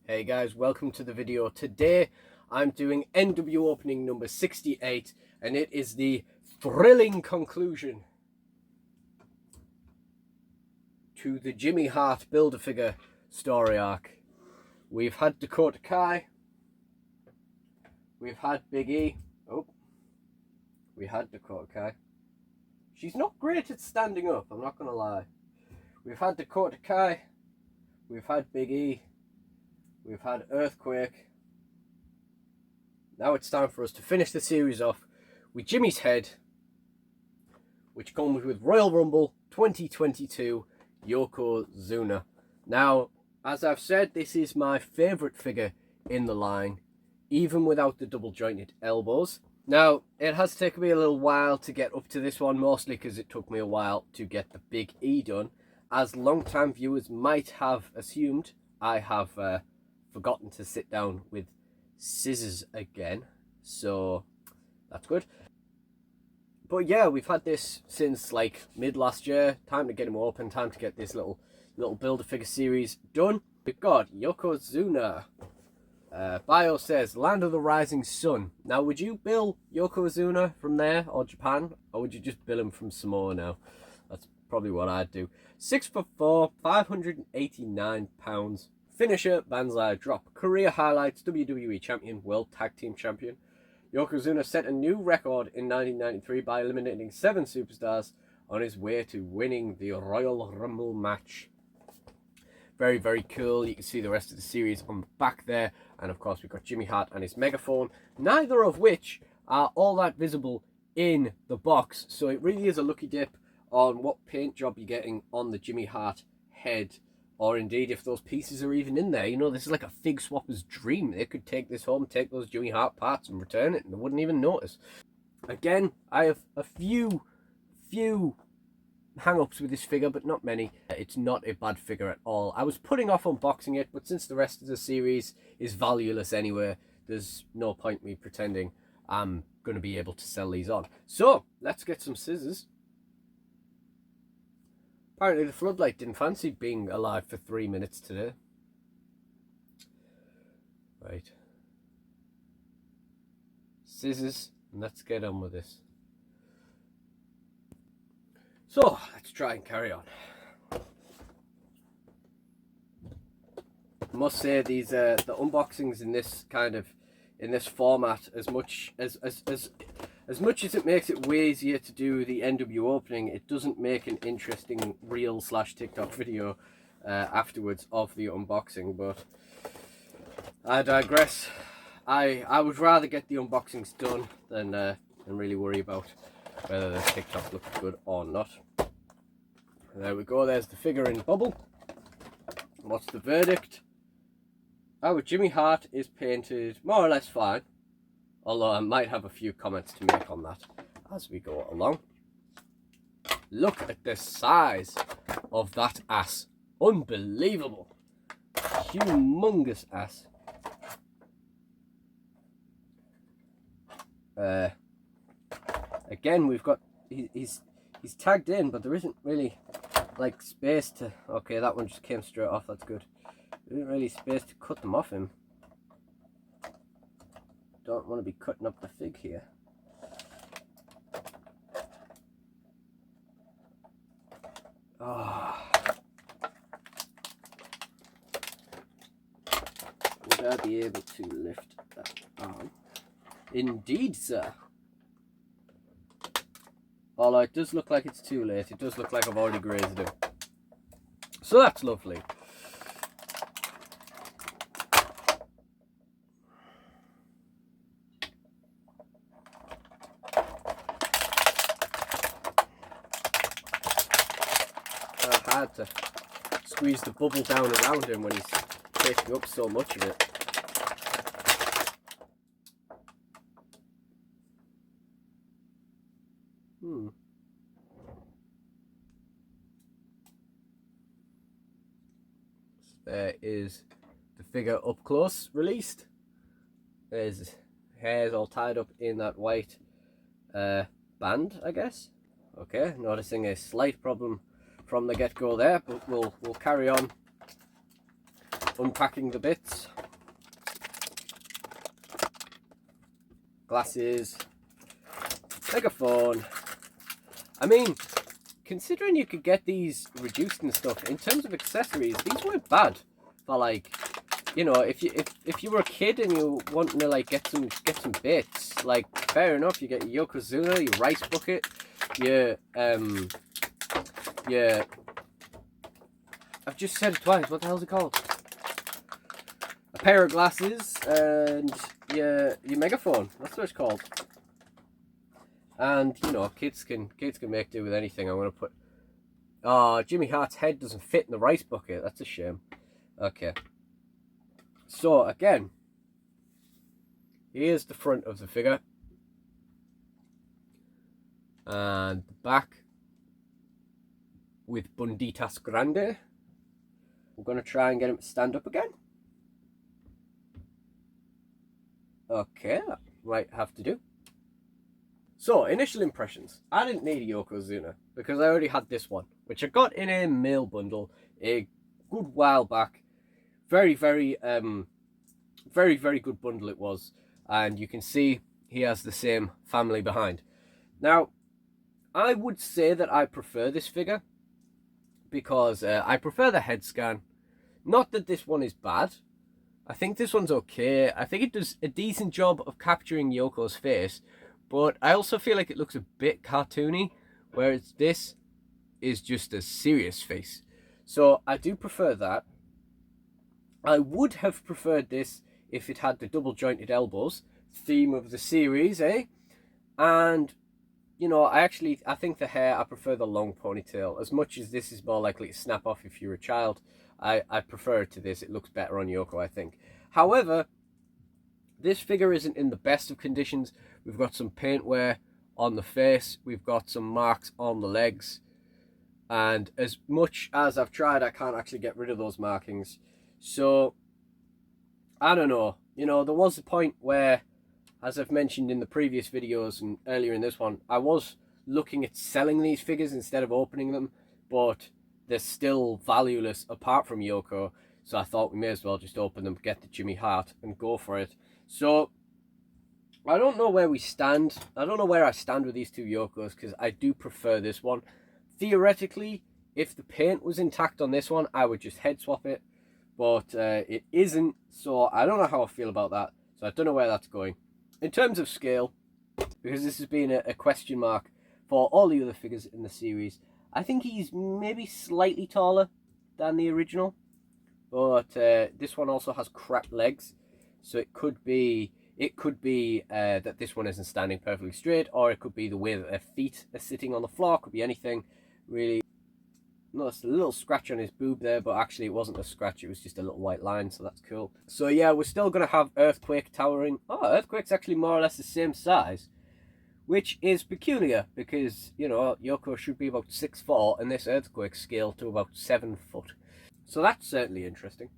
Hey guys, welcome to the video. Today I'm doing NWOpening number 68 and it is the thrilling conclusion to the Jimmy Hart Build-A-Figure story arc. We've had Dakota Kai, we've had Big E, we had Dakota Kai. She's not great at standing up, I'm not gonna lie. We've had Dakota Kai, we've had Big E, we've had Earthquake. Now it's time for us to finish the series off with Jimmy's head, which comes with Royal Rumble 2022 Yoko Zuna. Now, as I've said, this is my favourite figure in the line, even without the double jointed elbows. Now, it has taken me a little while to get up to this one, mostly because it took me a while to get the Big E done. As long-time viewers might have assumed, I have forgotten to sit down with scissors again, so that's good. But yeah, we've had this since like mid last year. Time to get him open, time to get this little Build-A-Figure series done. We've got Yoko Zuna. Bio says Land of the Rising Sun. Now, would you bill Yoko Zuna from there or Japan, or would you just bill him from Samoa now? That's probably what I'd do. 6'4", 589 pounds. Finisher, Banzai Drop. Career highlights, WWE Champion, World Tag Team Champion. Yoko Zuna set a new record in 1993 by eliminating 7 superstars on his way to winning the Royal Rumble match. Very, very cool. You can see the rest of the series on the back there. And of course, we've got Jimmy Hart and his megaphone, neither of which are all that visible in the box. So it really is a lucky dip on what paint job you're getting on the Jimmy Hart head, or indeed if those pieces are even in there. You know, this is like a fig swapper's dream. They could take this home, take those Jimmy Hart parts and return it, and they wouldn't even notice. Again, I have a few hang-ups with this figure, but not many. It's not a bad figure at all. I was putting off unboxing it, but since the rest of the series is valueless anyway, there's no point me pretending I'm going to be able to sell these on. So, let's get some scissors. Apparently the Floodlight didn't fancy being alive for 3 minutes today. Right. Scissors, and let's get on with this. So, let's try and carry on. I must say these the unboxings in this format, as much as it makes it way easier to do the NWOpening, it doesn't make an interesting reel/TikTok video afterwards of the unboxing. But I digress. I would rather get the unboxings done than really worry about whether the TikTok looks good or not. There we go. There's the figure in bubble. What's the verdict? Our Jimmy Hart is painted more or less fine, although I might have a few comments to make on that as we go along. Look at the size of that ass. Unbelievable. Humongous ass. Again, we've got, he's tagged in, but there isn't really like space to, okay, that one just came straight off, that's good. There isn't really space to cut them off him. Don't want to be cutting up the fig here. Oh. Would I be able to lift that arm? Indeed, sir. Although it does look like it's too late. It does look like I've already grazed him. So that's lovely. I've had to squeeze the bubble down around him when he's taking up so much of it. There is the figure up close released. There's hairs all tied up in that white band, I guess. Okay, noticing a slight problem from the get-go there, but we'll carry on unpacking the bits. Glasses, megaphone. I mean, considering you could get these reduced and stuff, in terms of accessories, these weren't bad. For like, you know, if you were a kid and you wanting to like get some bits, like fair enough, you get your Yoko Zuna, your rice bucket, your I've just said it twice, what the hell's it called? A pair of glasses and your megaphone, that's what it's called. And you know, kids can make do with anything. I'm gonna put Jimmy Hart's head doesn't fit in the rice bucket, that's a shame. Okay. So again, here's the front of the figure. And the back with Bunditas Grande. We're going to try and get him to stand up again. Okay, that might have to do. So, initial impressions. I didn't need a Yoko Zuna because I already had this one, which I got in a mail bundle a good while back. Very, very good bundle it was. And you can see he has the same family behind. Now, I would say that I prefer this figure because I prefer the head scan. Not that this one is bad. I think this one's okay. I think it does a decent job of capturing Yoko's face, but I also feel like it looks a bit cartoony, whereas this is just a serious face. So I do prefer that. I would have preferred this if it had the double jointed elbows, theme of the series, eh? And you know, I think the hair, I prefer the long ponytail. As much as this is more likely to snap off if you're a child, I prefer it to this. It looks better on Yoko, I think. However, this figure isn't in the best of conditions. We've got some paint wear on the face. We've got some marks on the legs. And as much as I've tried, I can't actually get rid of those markings. So, I don't know. You know, there was a point where, as I've mentioned in the previous videos and earlier in this one, I was looking at selling these figures instead of opening them, but they're still valueless apart from Yoko, so I thought we may as well just open them, get the Jimmy Hart, and go for it. So, I don't know where we stand. I don't know where I stand with these two Yokos, because I do prefer this one. Theoretically, if the paint was intact on this one, I would just head swap it, but it isn't, so I don't know how I feel about that, so I don't know where that's going. In terms of scale, because this has been a question mark for all the other figures in the series, I think he's maybe slightly taller than the original, but this one also has crap legs, so it could be that this one isn't standing perfectly straight, or it could be the way that their feet are sitting on the floor. Could be anything, really. Noticed a little scratch on his boob there, but actually it wasn't a scratch, it was just a little white line, so that's cool. So yeah, we're still going to have Earthquake towering. Oh, Earthquake's actually more or less the same size, which is peculiar, because, you know, Yoko should be about 6'4", and this Earthquake scaled to about 7 foot. So that's certainly interesting.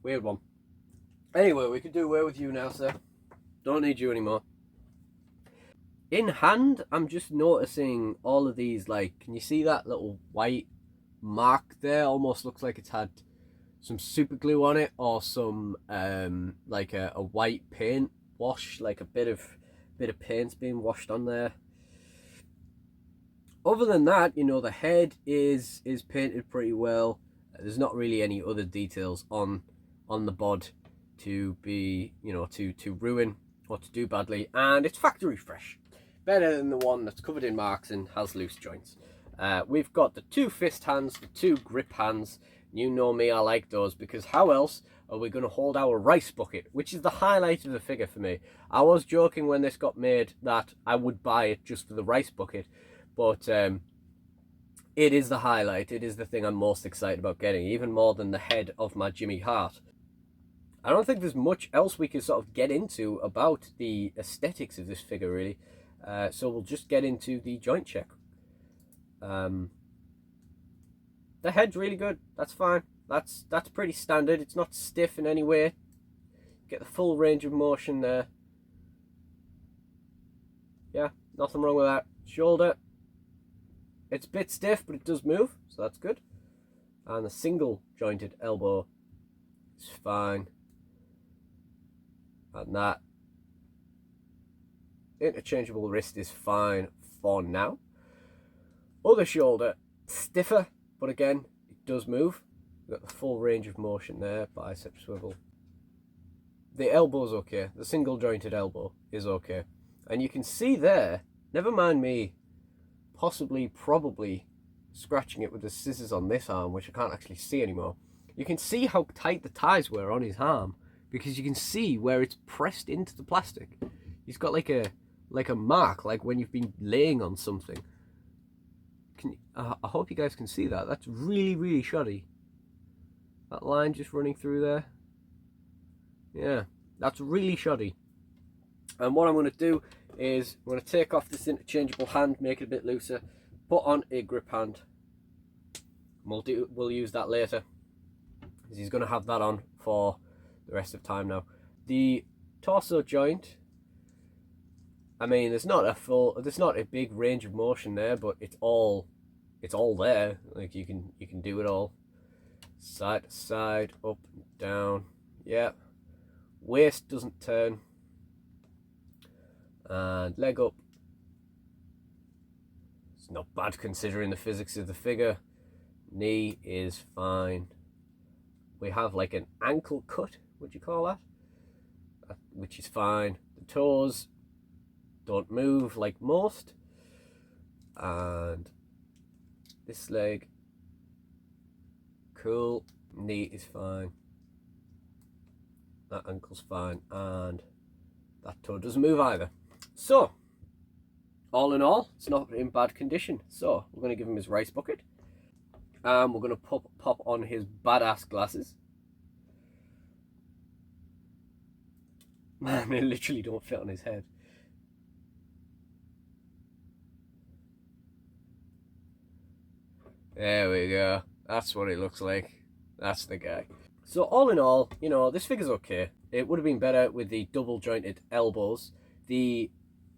Weird one. Anyway, we can do away with you now, sir. Don't need you anymore. In hand, I'm just noticing all of these, like, can you see that little white mark there? Almost looks like it's had some super glue on it, or some like a white paint wash, like a bit of paint's being washed on there. Other than that, you know, the head is painted pretty well. There's not really any other details on the bod to be, you know, to ruin or to do badly, and it's factory fresh. Better than the one that's covered in marks and has loose joints. We've got the 2 fist hands, the 2 grip hands. You know me, I like those, because how else are we going to hold our rice bucket, which is the highlight of the figure for me. I was joking when this got made that I would buy it just for the rice bucket, but it is the highlight. It is the thing I'm most excited about getting, even more than the head of my Jimmy Hart. I don't think there's much else we can sort of get into about the aesthetics of this figure, really. So we'll just get into the joint check. The head's really good. That's fine. That's pretty standard. It's not stiff in any way. Get the full range of motion there. Yeah, nothing wrong with that. Shoulder. It's a bit stiff, but it does move, so that's good. And the single jointed elbow is fine. And that interchangeable wrist is fine for now. Other shoulder, stiffer, but again, it does move. We've got the full range of motion there, bicep swivel. The elbow's okay. The single jointed elbow is okay. And you can see there, never mind me probably scratching it with the scissors on this arm, which I can't actually see anymore. You can see how tight the ties were on his arm, because you can see where it's pressed into the plastic. He's got like a mark, like when you've been laying on something. I hope you guys can see that. That's really, really shoddy. That line just running through there. Yeah, that's really shoddy. And what I'm going to do is I'm going to take off this interchangeable hand, make it a bit looser, put on a grip hand. We'll use that later, because he's going to have that on for the rest of time now. The torso joint, I mean, there's not a big range of motion there, but it's all there. Like you can do it all, side to side, up and down. Yeah, waist doesn't turn, and leg up. It's not bad considering the physics of the figure. Knee is fine. We have like an ankle cut, would you call that? Which is fine. The toes don't move like most, and this leg, cool. Knee is fine. That ankle's fine, and that toe doesn't move either. So, all in all, it's not in bad condition. So, we're going to give him his rice bucket. We're going to pop on his badass glasses. Man, they literally don't fit on his head. There we go. That's what it looks like. That's the guy. So all in all, you know, this figure's okay. It would have been better with the double jointed elbows. The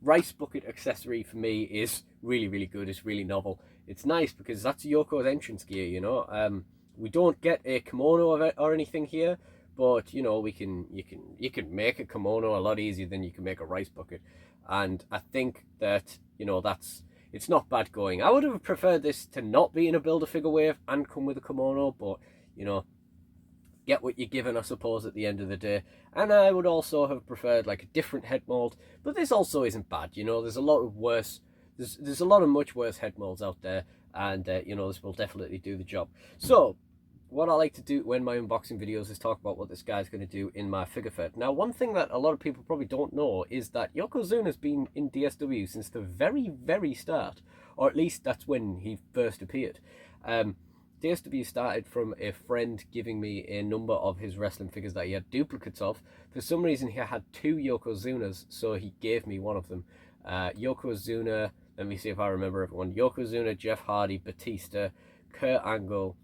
rice bucket accessory for me is really, really good. It's really novel. It's nice because that's Yoko's entrance gear, you know. We don't get a kimono of it or anything here, but you know, you can make a kimono a lot easier than you can make a rice bucket. And I think that, you know, it's not bad going. I would have preferred this to not be in a Build-A-Figure wave and come with a kimono, but you know, get what you're given, I suppose, at the end of the day. And I would also have preferred like a different head mold, but this also isn't bad. You know, there's a lot of worse, there's a lot of much worse head molds out there, and you know, this will definitely do the job. So what I like to do when my unboxing videos is talk about what this guy's going to do in my figure fed. Now, one thing that a lot of people probably don't know is that Yoko Zuna has been in DSW since the very, very start, or at least that's when he first appeared. DSW started from a friend giving me a number of his wrestling figures that he had duplicates of. For some reason, he had 2 Yoko Zunas, so he gave me one of them. Yoko Zuna, let me see if I remember everyone. Yoko Zuna, Jeff Hardy, Batista, Kurt Angle,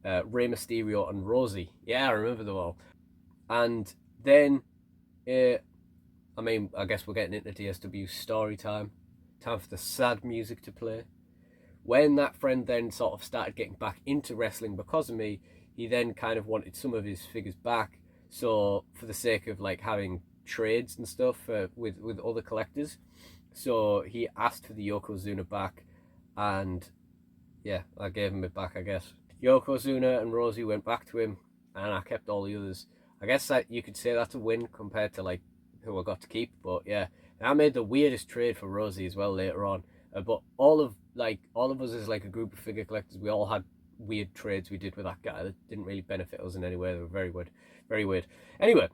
Rey Mysterio, and Rosie. Yeah, I remember them all. And then, I mean, I guess we're getting into DSW story time. Time for the sad music to play. When that friend then sort of started getting back into wrestling because of me, he then kind of wanted some of his figures back. So for the sake of like having trades and stuff with other collectors, so he asked for the Yoko Zuna back, and yeah, I gave him it back, I guess. Yoko Zuna and Rosie went back to him, and I kept all the others. I guess that you could say that's a win compared to like who I got to keep, but yeah. And I made the weirdest trade for Rosie as well later on. But all of us as like a group of figure collectors, we all had weird trades we did with that guy that didn't really benefit us in any way. They were very weird, very weird. Anyway,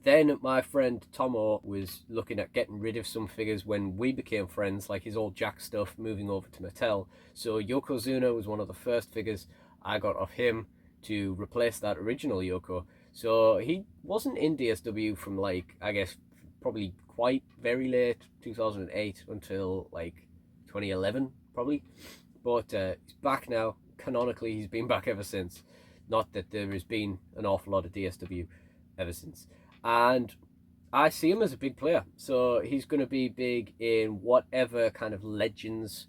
then my friend Tomo was looking at getting rid of some figures when we became friends, like his old Jack stuff, moving over to Mattel. So Yoko Zuna was one of the first figures I got of him to replace that original Yoko. So he wasn't in DSW from like, I guess, probably quite very late 2008 until like 2011 probably, but he's back now. Canonically, he's been back ever since. Not that there has been an awful lot of DSW ever since, and I see him as a big player, so he's going to be big in whatever kind of Legends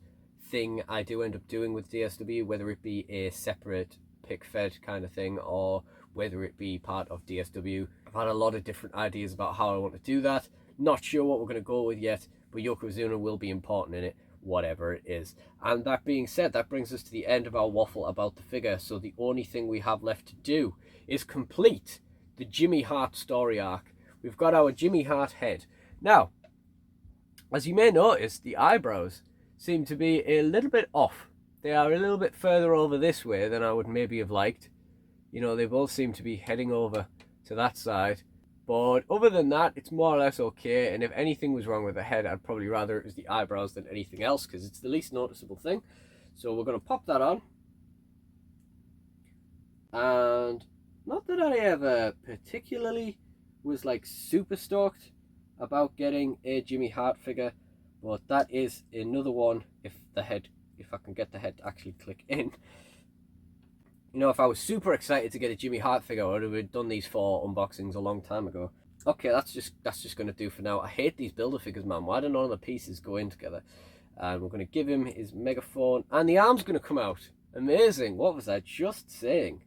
thing I do end up doing with DSW, whether it be a separate pick fed kind of thing or whether it be part of DSW. I've had a lot of different ideas about how I want to do that. Not sure what we're going to go with yet, but Yoko Zuna will be important in it, whatever it is. And that being said, that brings us to the end of our waffle about the figure. So the only thing we have left to do is complete the Jimmy Hart story arc. We've got our Jimmy Hart head. Now, as you may notice, the eyebrows seem to be a little bit off. They are a little bit further over this way than I would maybe have liked. You know, they both seem to be heading over to that side. But other than that, it's more or less okay. And if anything was wrong with the head, I'd probably rather it was the eyebrows than anything else, because it's the least noticeable thing. So we're going to pop that on. And not that I ever particularly was like super stoked about getting a Jimmy Hart figure, but that is another one if I can get the head to actually click in. You know, if I was super excited to get a Jimmy Hart figure, I would have done these 4 unboxings a long time ago. Okay, that's just going to do for now. I hate these builder figures, man. Why do none of the pieces go in together? And we're going to give him his megaphone, and the arm's going to come out. Amazing. What was I just saying?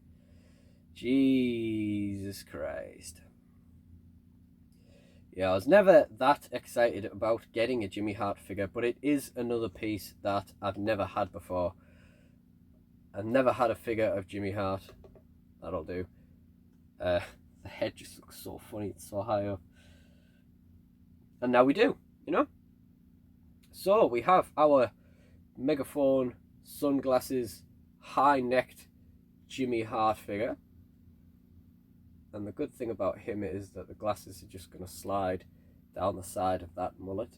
Jesus Christ. Yeah, I was never that excited about getting a Jimmy Hart figure, but it is another piece that I've never had before. I've never had a figure of Jimmy Hart. That'll do. The head just looks so funny. It's so high up. And now we do, you know? So we have our megaphone, sunglasses, high-necked Jimmy Hart figure. And the good thing about him is that the glasses are just going to slide down the side of that mullet.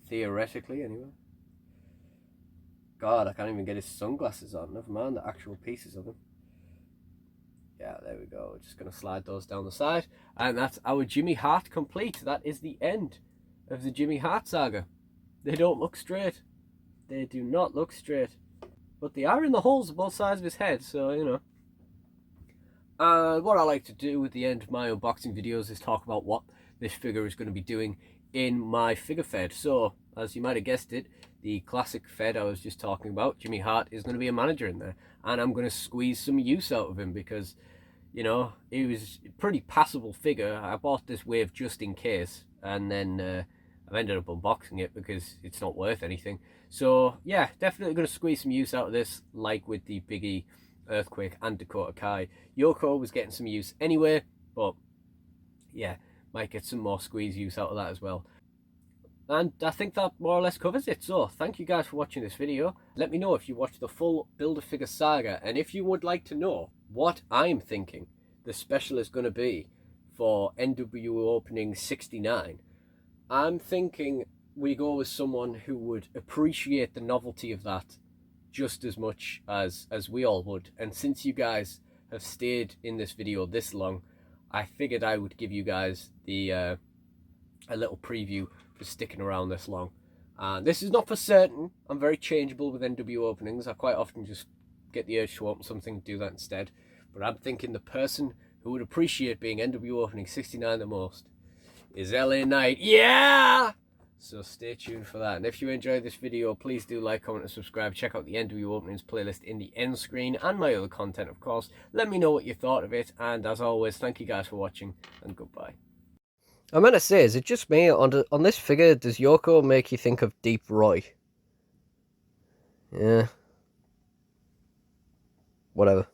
Theoretically, anyway. God, I can't even get his sunglasses on. Never mind the actual pieces of him. Yeah, there we go. We're just going to slide those down the side. And that's our Jimmy Hart complete. That is the end of the Jimmy Hart saga. They don't look straight. They do not look straight. But they are in the holes of both sides of his head, so, you know. And what I like to do at the end of my unboxing videos is talk about what this figure is going to be doing in my figure fed. So, as you might have guessed it, the classic fed I was just talking about, Jimmy Hart, is going to be a manager in there. And I'm going to squeeze some use out of him because, you know, he was a pretty passable figure. I bought this wave just in case, and then I've ended up unboxing it because it's not worth anything. So, yeah, definitely going to squeeze some use out of this, like with the Biggie, Earthquake and Dakota Kai. Yoko was getting some use anyway, but yeah, might get some more squeeze use out of that as well. And I think that more or less covers it. So thank you guys for watching this video. Let me know if you watched the full Build-A-Figure saga, and if you would like to know what I'm thinking the special is going to be for NWOpening 69. I'm thinking we go with someone who would appreciate the novelty of that just as much as we all would. And since you guys have stayed in this video this long, I figured I would give you guys the a little preview for sticking around this long. And this is not for certain. I'm very changeable with NWOpenings. I quite often just get the urge to open something and do that instead. But I'm thinking the person who would appreciate being NWOpening 69 the most is LA Knight. Yeah! So stay tuned for that. And if you enjoyed this video, please do like, comment, and subscribe. Check out the NWOpenings playlist in the end screen and my other content, of course. Let me know what you thought of it. And as always, thank you guys for watching, and goodbye. I meant to say, is it just me? On this figure, does Yoko make you think of Deep Roy? Yeah. Whatever.